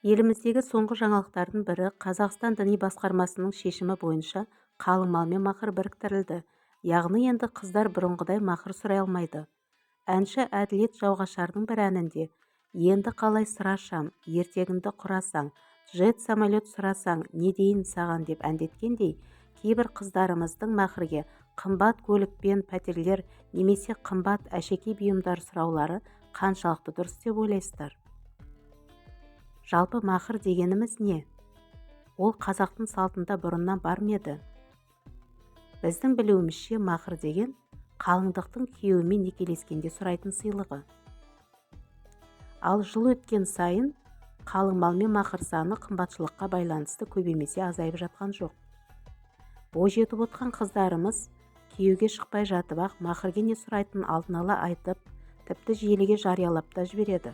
Еліміздегі соңғы жаңалықтардың бірі Қазақстан діни басқармасының шешімі бойынша қалың мал мен мақыр біріктірілді. Яғни енді қыздар бұрынғыдай мақыр сұрай алмайды. Әнші Әділет Жауғашардың бір әнінде «Енді қалай сұрашам, ертегіңді құрасаң, джет самолет сұрасаң, не дейін саған» деп әндеткендей, кейбір қыздарымыздың мақырге қымбат көлік пен пәтерлер немесе қымбат әшекей бұйымдар сұраулары қаншалықты дұрыс деп ойлайсыздар? Жалпы мақыр дегеніміз не? Ол қазақтың салтында бұрыннан бар ма еді? Біздің білуімізше мақыр деген қалыңдықтың күйеуімен некелескенде сұрайтын сыйлығы. Ал жыл өткен сайын қалың мал мен мақыр саны қымбатшылыққа байланысты көбемесе азайып жатқан жоқ. Бойжетіп отқан қыздарымыз күйеуге шықпай жатып ақ мақырге не сұрайтынын алдын ала айтып, тіпті желіге жариялап та жібереді.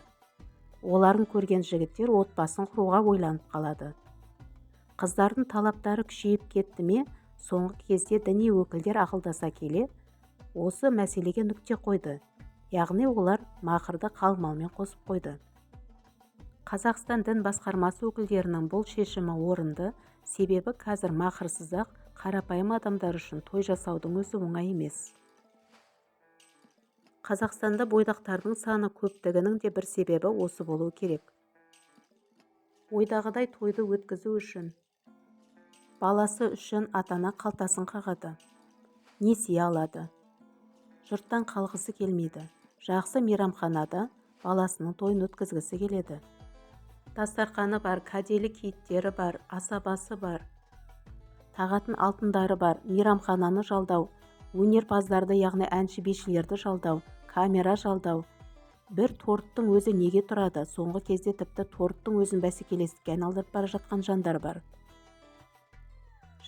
Оларын көрген жігіттер отбасын құруға ойланып қалады. Қыздардың талаптары күшейіп кетті ме? Соңғы кезде діни өкілдер ақылдаса келе, осы мәселеге нүкте қойды. Яғни олар мақырды қалың малмен қосып қойды. Қазақстан дін басқармасы өкілдерінің бұл шешімі орынды, себебі қазір мақырсыз-ақ қарапайым адамдар үшін той жасаудың өзі оңай емес. Қазақстанда бойдақтардың саны көптігінің де бір себебі осы болуы керек. Ойдағыдай тойды өткізу үшін, баласы үшін ата-ана қалтасын қағады, несие алады. Жұрттан қалғысы келмейді. Жақсы мейрамханада баласының тойын өткізгісі келеді. Дастарханы бар, кәделі киіттері бар, асабасы бар, тағатын алтындары бар, мейрамхананы жалдау, өнерпаздарды, яғни әнші-бишілерді жалдау, камера жалдау. Бір торттың өзі неге тұрады? Соңғы кезде тіпті торттың өзін бәсекелестікке айналдырып бара жатқан жандар бар.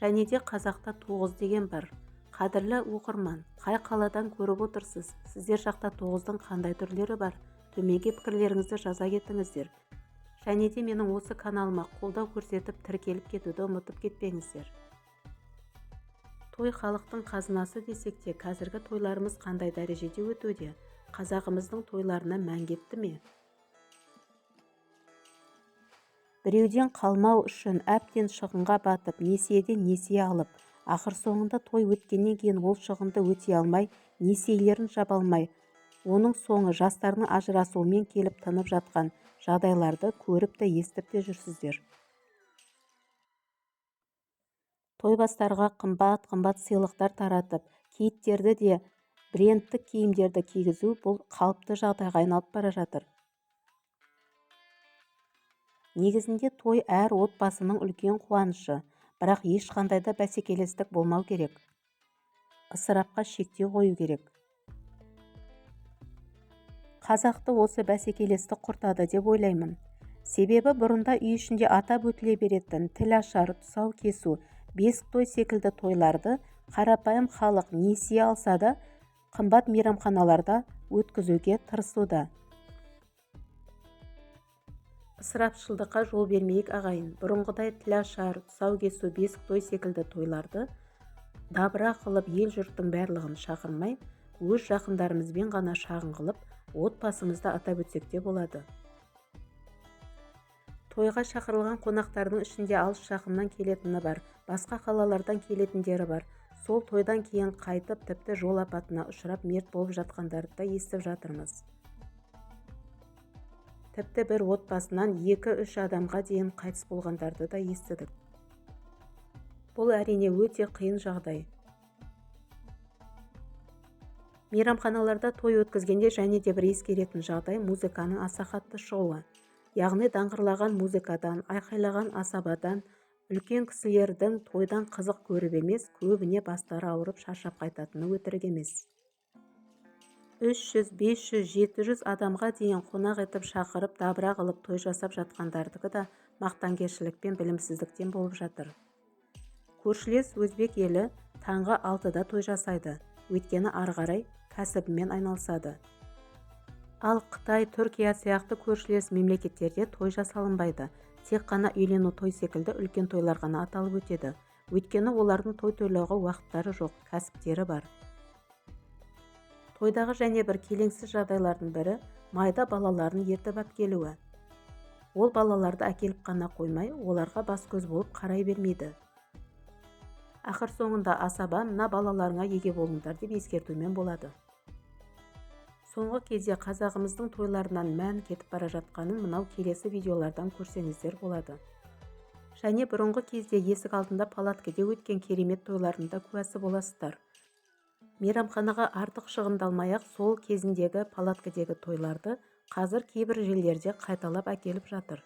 Және де қазақта тоғыз деген бар. Қадірлі оқырман, қай қаладан көріп отырсыз? Сіздер жақта тоғыздың қандай түрлері бар? Төменге пікірлеріңізді жаза кетіңіздер. Және де менің осы каналыма қолдау көрсетіп тіркеліп кетуді ұмытып кетпеңіздер. Той халықтың қазынасы десек те, қазіргі тойларымыз қандай дәрежеде өтуде? Қазағымыздың тойларына мән кетті ме? Біреуден қалмау үшін әбден шығынға батып, несиеден несие алып, ақыр соңында той өткеннен кейін ол шығынды өтей алмай, несиелерін жаба алмай, оның соңы жастарының ажырасуымен келіп тынып жатқан жағдайларды көріп те естіп те жүрсіздер. Тойбастарға қымбат сыйлықтар таратып, киіттерді де брендтік киімдерді кигізу бұл қалыпты жағдайға айналып бара жатыр. Негізінде той әр отбасының үлкен қуанышы, бірақ ешқандай да бәсекелестік болмау керек. Ысырапқа шектеу қою керек. Қазақты осы бәсекелестік құртады деп ойлаймын. Себебі бұрында үй ішінде атап өтіле беретін тіл ашар, тұсау кесу, бесік той секілді тойларды қарапайым халық несие алса да қымбат мейрамханаларда өткізуге тырысуда. Ысырапшылдыққа жол бермейік ағайын. Бұрынғыдай тіл ашар, тұсау кесу, бесік той секілді тойларды дабыра қылып ел жұрттың барлығын шақырмай, өз жақындарымызбен ғана шағын қылып, отбасымызды атап өтсек те болады. Тойға шақырылған қонақтардың ішінде алыс жақыннан келетіні бар, басқа қалалардан келетіндері бар. Сол тойдан кейін қайтып, тіпті жол апатына ұшырап мерт болып жатқандарды да естіп жатырмыз. Тіпті бір отбасынан 2-3 адамға дейін қайтыс болғандарды да естідік. Бұл әрине өте қиын жағдай. Мейрамханаларда той өткізгенде және де бір ескеретін жағдай музыканың аса қатты шығуы. Яғни даңғырлаған музыкадан, айқайлаған асабадан, үлкен кісілердің тойдан қызық көріп емес, көбіне бастары ауырып шаршап қайтатыны өтірік емес. 300, 500, 700 адамға дейін қонақ етіп шақырып, дабыра қылып той жасап жатқандардығы да мақтанкершілік пен білімсіздіктен болып жатыр. Көршілес өзбек елі таңғы 6-да той жасайды, өйткені ары қарай кәсібімен айналысады. Ал Қытай, Түркия сияқты көршілес мемлекеттерде той жасалынбайды. Тек қана үйлену той секілді үлкен тойлар ғана аталып өтеді. Өйткені олардың той тойлауға уақыттары жоқ, кәсіптері бар. Тойдағы және бір келеңсіз жағдайлардың бірі майда балаларын ертіп алып келуі. Ол балаларды әкеліп қана қоймай, оларға бас-көз болып қарай бермейді. Ақыр соңында асаба мына балаларыңа еге болыңдар деп ескертумен болады. Соңғы кезде қазағымыздың тойларынан мән кетіп бара жатқанын мынау келесі видеолардан көрсеңіздер болады. Және бұрынғы кезде есік алдында палаткеде өткен керемет тойларында куәсі боласыздар. Мейрамханаға артық шығындалмай-ақ сол кезіндегі палаткедегі тойларды қазір кейбір жерлерде қайталап әкеліп жатыр.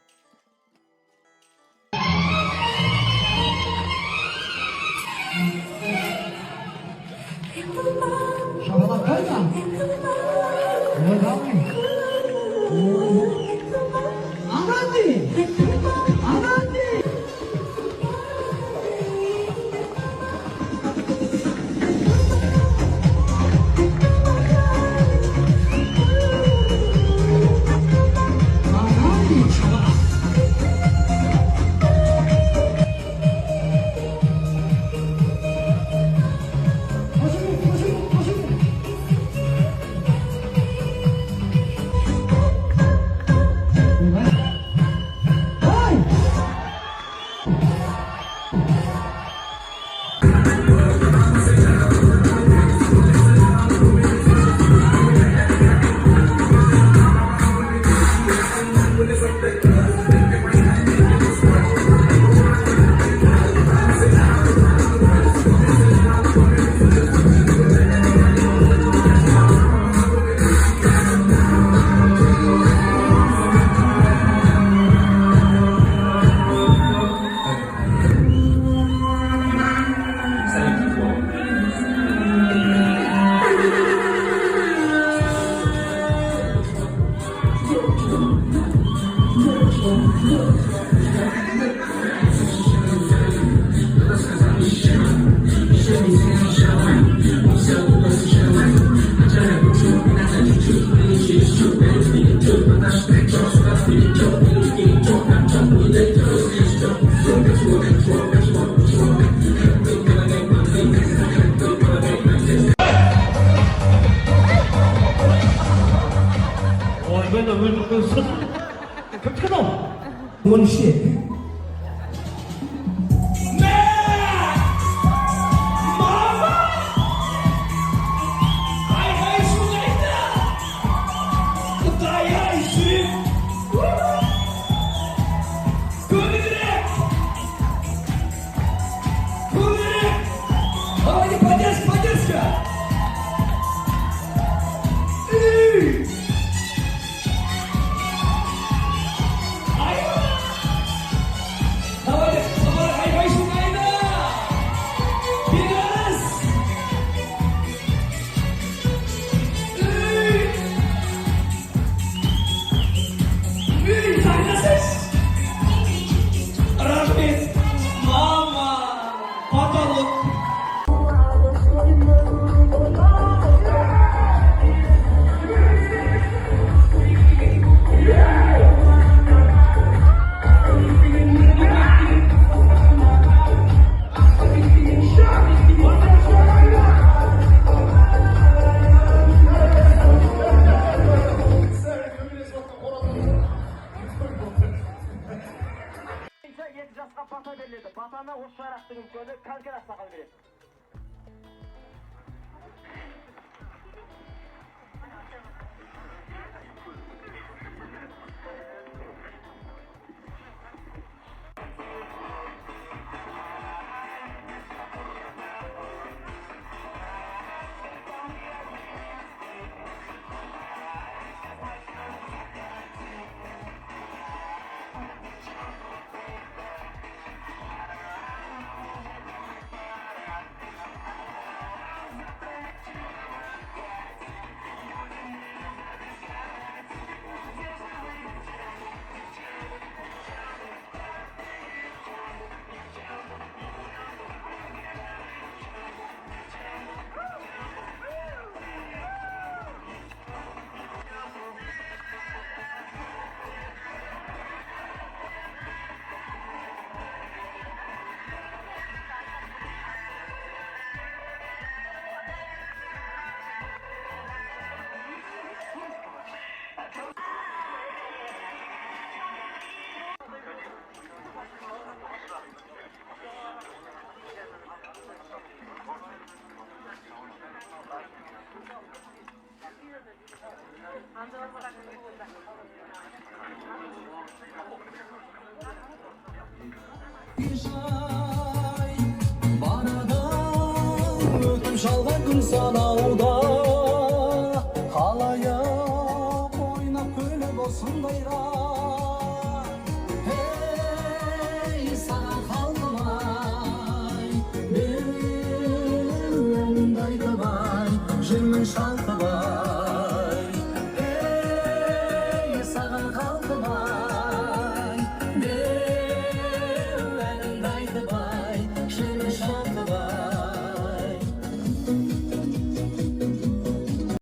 Batana o şaraktığın köyde kalkar sakal verir. Жай барадан өтіп жалған күн санауда халайық ойнап күліп осындайда